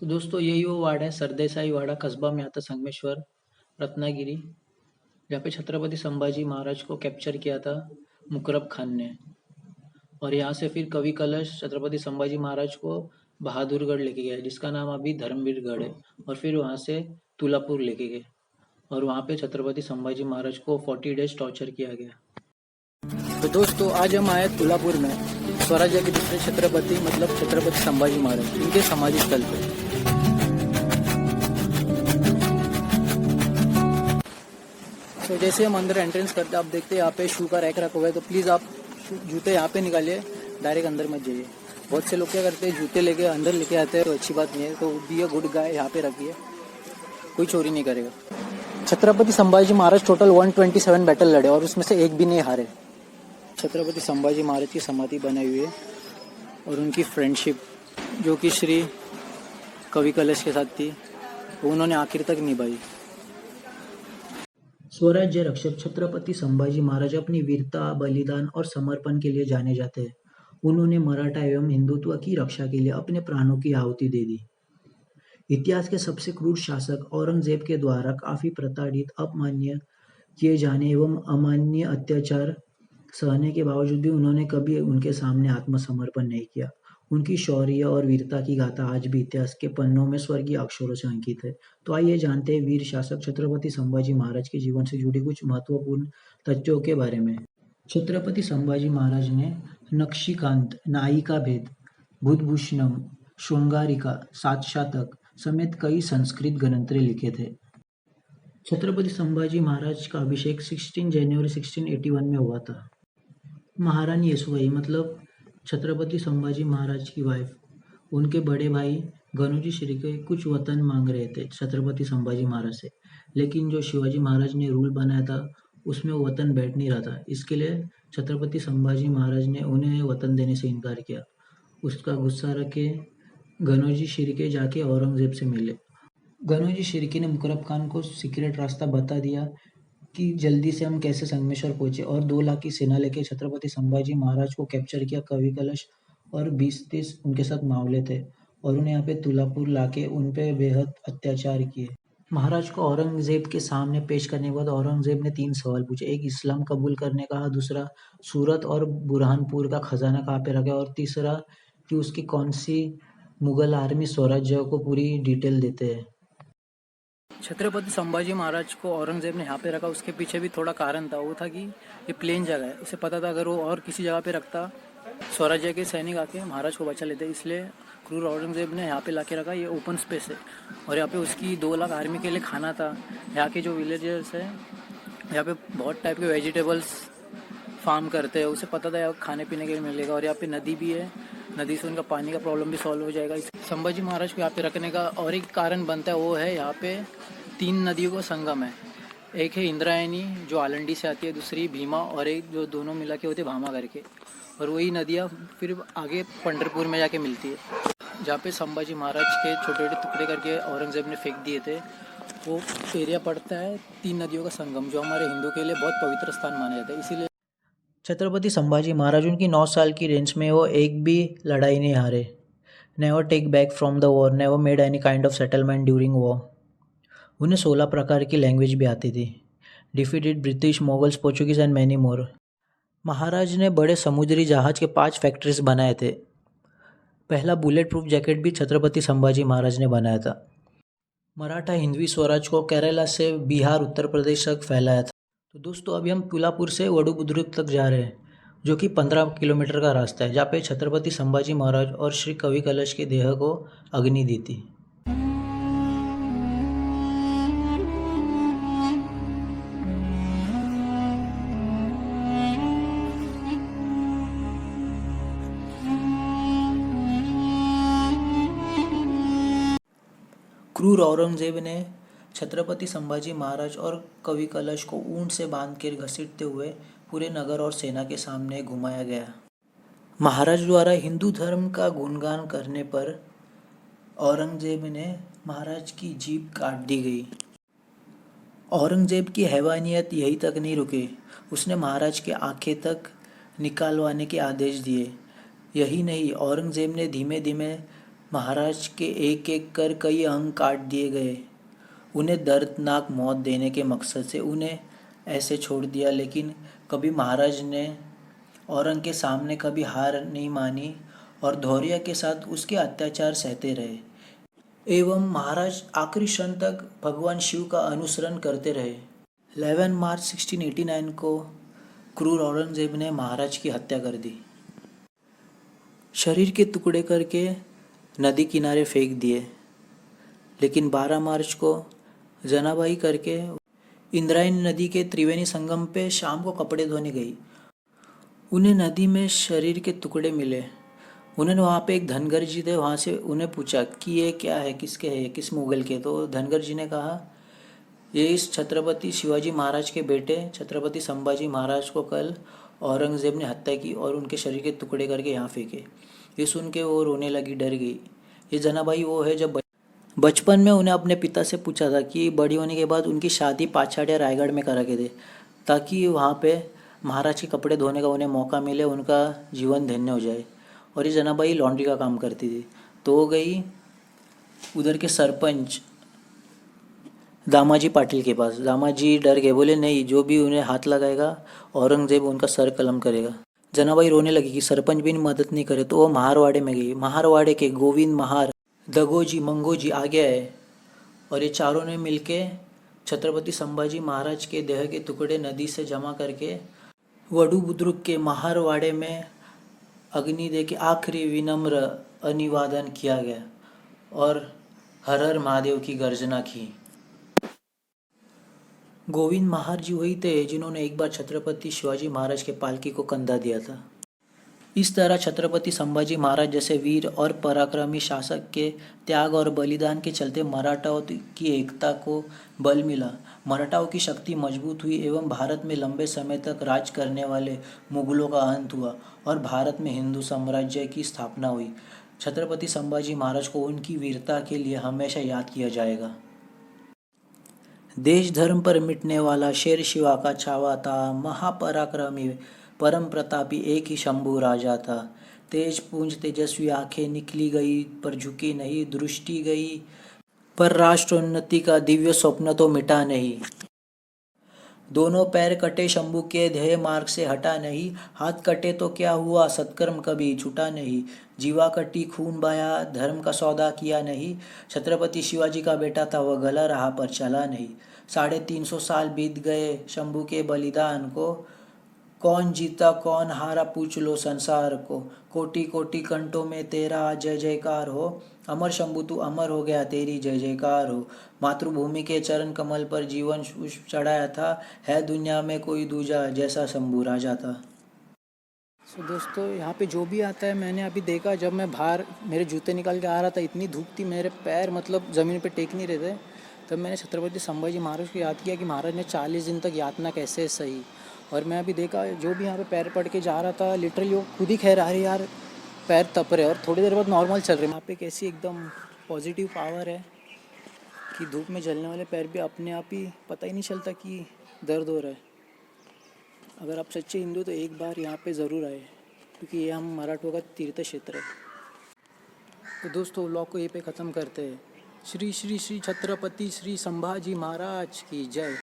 तो दोस्तों यही वो वार्ड है सरदेसाई वाड़ा, कस्बा में आता संगमेश्वर, रत्नागिरी, जहाँ पे छत्रपति संभाजी महाराज को कैप्चर किया था मुकरब खान ने। और यहाँ से फिर कवि कलश छत्रपति संभाजी महाराज को बहादुरगढ़ लेके गए, जिसका नाम अभी धर्मवीरगढ़ है। और फिर वहाँ से तुलापुर लेके गए और वहाँ पे छत्रपति संभाजी महाराज को 40 डेज टॉर्चर किया गया। तो दोस्तों आज हम आए तुलापुर में स्वराज्य के दूसरे छत्रपति मतलब छत्रपति संभाजी महाराज इनके समाधि स्थल पे। तो जैसे हम अंदर एंट्रेंस करते हैं आप देखते हैं यहाँ पे शू का रैक रखा हुआ है, तो प्लीज़ आप जूते यहाँ पे निकालिए, डायरेक्ट अंदर मत जाइए। बहुत से लोग क्या करते हैं जूते लेके अंदर लेके आते हैं, तो अच्छी बात नहीं है। तो बी अ गुड गाय, यहाँ पे रखिए, कोई चोरी नहीं करेगा। छत्रपति संभाजी महाराज टोटल 127 बैटल लड़े और उसमें से एक भी नहीं हारे। छत्रपति संभाजी महाराज की समाधि बनाई हुई है और उनकी फ्रेंडशिप जो कि श्री कवि कलश के साथ थी वो उन्होंने आखिर तक निभाई। स्वराज्य रक्षक छत्रपति संभाजी महाराज अपनी वीरता, बलिदान और समर्पण के लिए जाने जाते हैं। उन्होंने मराठा एवं हिंदुत्व की रक्षा के लिए अपने प्राणों की आहुति दे दी। इतिहास के सबसे क्रूर शासक औरंगजेब के द्वारा काफी प्रताड़ित, अपमान्य किए जाने एवं अमानवीय अत्याचार सहने के बावजूद भी उन्होंने कभी उनके सामने आत्मसमर्पण नहीं किया। उनकी शौर्य और वीरता की गाथा आज भी इतिहास के पन्नों में स्वर्गीय अक्षरों से अंकित है। तो आइए जानते हैं वीर शासक छत्रपति संभाजी महाराज के जीवन से जुड़ी कुछ महत्वपूर्ण तथ्यों के बारे में। छत्रपति संभाजी महाराज ने नक्शिकांत, नायिका भेद, बुधभूषणम, श्रृंगारिका, सात शातक समेत कई संस्कृत ग्रंथ लिखे थे। छत्रपति संभाजी महाराज का अभिषेक 16 जनवरी 1681 में हुआ था। महारानी येसुबाई मतलब छत्रपति संभाजी महाराज की वाइफ, उनके बड़े भाई गनोजी शिर्के कुछ वतन मांग रहे थे छत्रपति संभाजी महाराज से, लेकिन जो शिवाजी महाराज ने रूल बनाया था उसमें वो वतन बैठ नहीं रहा था। इसके लिए छत्रपति संभाजी महाराज ने उन्हें वतन देने से इनकार किया। उसका गुस्सा रखे गनोजी शिर्के जाके औरंगजेब से मिले। गनोजी शिर्के ने मुकरब खान को सीक्रेट रास्ता बता दिया कि जल्दी से हम कैसे संगमेश्वर पहुंचे और 2 लाख की सेना लेके छत्रपति संभाजी महाराज को कैप्चर किया। कवि कलश और 20-30 उनके साथ मावले थे और उन्हें यहाँ पे तुलापुर लाके उन पे बेहद अत्याचार किए। महाराज को औरंगजेब के सामने पेश करने के बाद औरंगजेब ने 3 सवाल पूछे। एक, इस्लाम कबूल करने का, दूसरा सूरत और बुरहानपुर का खजाना कहाँ पे रखा, और तीसरा कि उसकी कौन सी मुगल आर्मी स्वराज्य को पूरी डिटेल देते हैं। छत्रपति संभाजी महाराज को औरंगजेब ने यहाँ पे रखा, उसके पीछे भी थोड़ा कारण था। वो था कि ये प्लेन जगह है, उसे पता था अगर वो और किसी जगह पे रखता स्वराज्य के सैनिक आके महाराज को बचा लेते, इसलिए क्रूर औरंगजेब ने यहाँ पे ला के रखा। ये ओपन स्पेस है और यहाँ पे उसकी 2 लाख आर्मी के लिए खाना था। यहाँ के जो विलेजर्स हैं यहाँ पे बहुत टाइप के वेजिटेबल्स फार्म करते हैं, उसे पता था यहाँ खाने पीने के लिए मिलेगा। और यहाँ पे नदी भी है, नदी से उनका पानी का प्रॉब्लम भी सॉल्व हो जाएगा। संभाजी महाराज को यहाँ पे रखने का और एक कारण बनता है, वो है यहाँ पे 3 नदियों का संगम है। एक है इंद्रायणी जो आलंडी से आती है, दूसरी भीमा, और एक जो दोनों मिला के होते भामा करके। और वही नदियाँ फिर आगे पंढरपुर में जाके मिलती है, जहाँ पे संभाजी महाराज के छोटे छोटे टुकड़े करके औरंगजेब ने फेंक दिए थे। वो एरिया पड़ता है 3 नदियों का संगम, जो हमारे हिंदू के लिए बहुत पवित्र स्थान माना जाता है। इसीलिए छत्रपति संभाजी महाराज उनकी 9 साल की रेंज में वो एक भी लड़ाई नहीं हारे। Never take back from the war, never made any kind of settlement during war. उन्हें 16 प्रकार की लैंग्वेज भी आती थी। Defeated British, Mughals, Portuguese and many more. महाराज ने बड़े समुद्री जहाज के 5 फैक्ट्रीज बनाए थे। पहला बुलेट प्रूफ जैकेट भी छत्रपति संभाजी महाराज ने बनाया था। मराठा हिंदवी स्वराज को केरला से बिहार, उत्तर प्रदेश तक फैलाया था। तो दोस्तों अभी हम तुलापुर से वडुबुद्रुक तक जा रहे हैं, जो कि 15 किलोमीटर का रास्ता है, जहाँ पे छत्रपति संभाजी महाराज और श्री कवि कलश के देह को अग्नि दी थी। क्रूर औरंगजेब ने छत्रपति संभाजी महाराज और कवि कलश को ऊंट से बांधकर घसीटते हुए पूरे नगर और सेना के सामने घुमाया गया। महाराज द्वारा हिंदू धर्म का गुणगान करने पर औरंगजेब ने महाराज की जीभ काट दी गई। औरंगजेब की हैवानियत यहीं तक नहीं रुकी, उसने महाराज की आंखें तक निकालवाने के आदेश दिए। यही नहीं, औरंगजेब ने धीमे धीमे महाराज के एक एक कर कई अंग काट दिए गए। उन्हें दर्दनाक मौत देने के मकसद से उन्हें ऐसे छोड़ दिया, लेकिन कभी महाराज ने औरंग के सामने कभी हार नहीं मानी और धैर्य के साथ उसके अत्याचार सहते रहे। एवं महाराज आखिरी क्षण तक भगवान शिव का अनुसरण करते रहे। 11 मार्च 1689 को क्रूर औरंगजेब ने महाराज की हत्या कर दी। शरीर के टुकड़े करके नदी किनारे फेंक दिए। लेकिन 12 मार्च को जनाबाई करके इंद्रायणी नदी के त्रिवेणी संगम पे शाम को कपड़े धोने गई। उन्हें नदी में शरीर के टुकड़े मिले। उन्होंने वहाँ पे एक धनगर जी थे, वहाँ से उन्हें पूछा कि ये क्या है, किसके है, किस मुगल के। तो धनगर जी ने कहा ये इस छत्रपति शिवाजी महाराज के बेटे छत्रपति संभाजी महाराज को कल औरंगजेब ने हत्या की और उनके शरीर के टुकड़े करके यहाँ फेंके। ये सुन के वो रोने लगी, डर गई। ये जनाबाई वो है जब बचपन में उन्हें अपने पिता से पूछा था कि बड़ी होने के बाद उनकी शादी पाछाड़ या रायगढ़ में करा के दे, ताकि वहाँ पे महाराज के कपड़े धोने का उन्हें मौका मिले, उनका जीवन धन्य हो जाए। और ये जनाबाई लॉन्ड्री का काम करती थी। तो वो गई उधर के सरपंच दामाजी पाटिल के पास। दामाजी डर गए, बोले नहीं, जो भी उन्हें हाथ लगाएगा औरंगजेब उनका सर कलम करेगा। जनाबाई रोने लगी कि सरपंच भी मदद नहीं करे। तो वो महारवाड़े में गई। महारवाड़े के गोविंद महार, दगोजी, मंगोजी आ गया है और ये चारों ने मिलके छत्रपति संभाजी महाराज के देह के टुकड़े नदी से जमा करके वडू बुद्रुक के महारवाड़े में अग्नि दे के आखिरी विनम्र अभिवादन किया गया और हर हर महादेव की गर्जना की। गोविंद महार जी वही थे जिन्होंने एक बार छत्रपति शिवाजी महाराज के पालकी को कंधा दिया था। इस तरह छत्रपति संभाजी महाराज जैसे वीर और पराक्रमी शासक के त्याग और बलिदान के चलते मराठाओं की एकता को बल मिला। मराठाओं की शक्ति मजबूत हुई एवं भारत में लंबे समय तक राज करने वाले मुगलों का अंत हुआ और भारत में हिंदू साम्राज्य की स्थापना हुई। छत्रपति संभाजी महाराज को उनकी वीरता के लिए हमेशा याद किया जाएगा। देश धर्म पर मिटने वाला शेर शिवा का छावा था, महापराक्रमी परम प्रतापी एक ही शंभू राजा था। तेज पूंज तेजस्वी आंखें निकली गई पर झुकी नहीं, दृष्टि गई पर राष्ट्रोन्नति का दिव्य स्वप्न तो मिटा नहीं। दोनों पैर कटे शंभू के, ध्येय मार्ग से हटा नहीं। हाथ कटे तो क्या हुआ, सत्कर्म कभी छूटा नहीं। जीवा कटी खून बहाया, धर्म का सौदा किया नहीं। छत्रपति शिवाजी का बेटा था, वह गला रहा पर चला नहीं। 350 साल बीत गए शंभू के बलिदान को, कौन जीता कौन हारा पूछ लो संसार को। कोटि कोटि कंठों में तेरा जय जयकार हो, अमर शंभू तू अमर हो गया, तेरी जय जयकार हो। मातृभूमि के चरण कमल पर जीवन चढ़ाया था, है दुनिया में कोई दूजा जैसा शंभू राजा था। दोस्तों यहाँ पे जो भी आता है, मैंने अभी देखा जब मैं बाहर मेरे जूते निकाल के आ रहा था, इतनी धूप थी, मेरे पैर मतलब ज़मीन पे टेक नहीं रहे थे। तब मैंने छत्रपति संभाजी महाराज को याद किया कि महाराज ने 40 दिन तक यातना कैसे सही। और मैं अभी देखा जो भी यहाँ पे पैर पड़ के जा रहा था, लिटरली वो खुद ही कह रहा है यार पैर तप रहे, और थोड़ी देर बाद नॉर्मल चल रहे। यहाँ पे कैसी एकदम पॉजिटिव पावर है कि धूप में जलने वाले पैर भी अपने आप ही पता ही नहीं चलता कि दर्द हो रहा है। अगर आप सच्चे हिंदू तो एक बार यहाँ पे ज़रूर आए, क्योंकि ये हम मराठों का तीर्थ क्षेत्र है। तो दोस्तों व्लॉग को यहीं पे ख़त्म करते हैं। श्री श्री श्री छत्रपति श्री संभाजी महाराज की जय।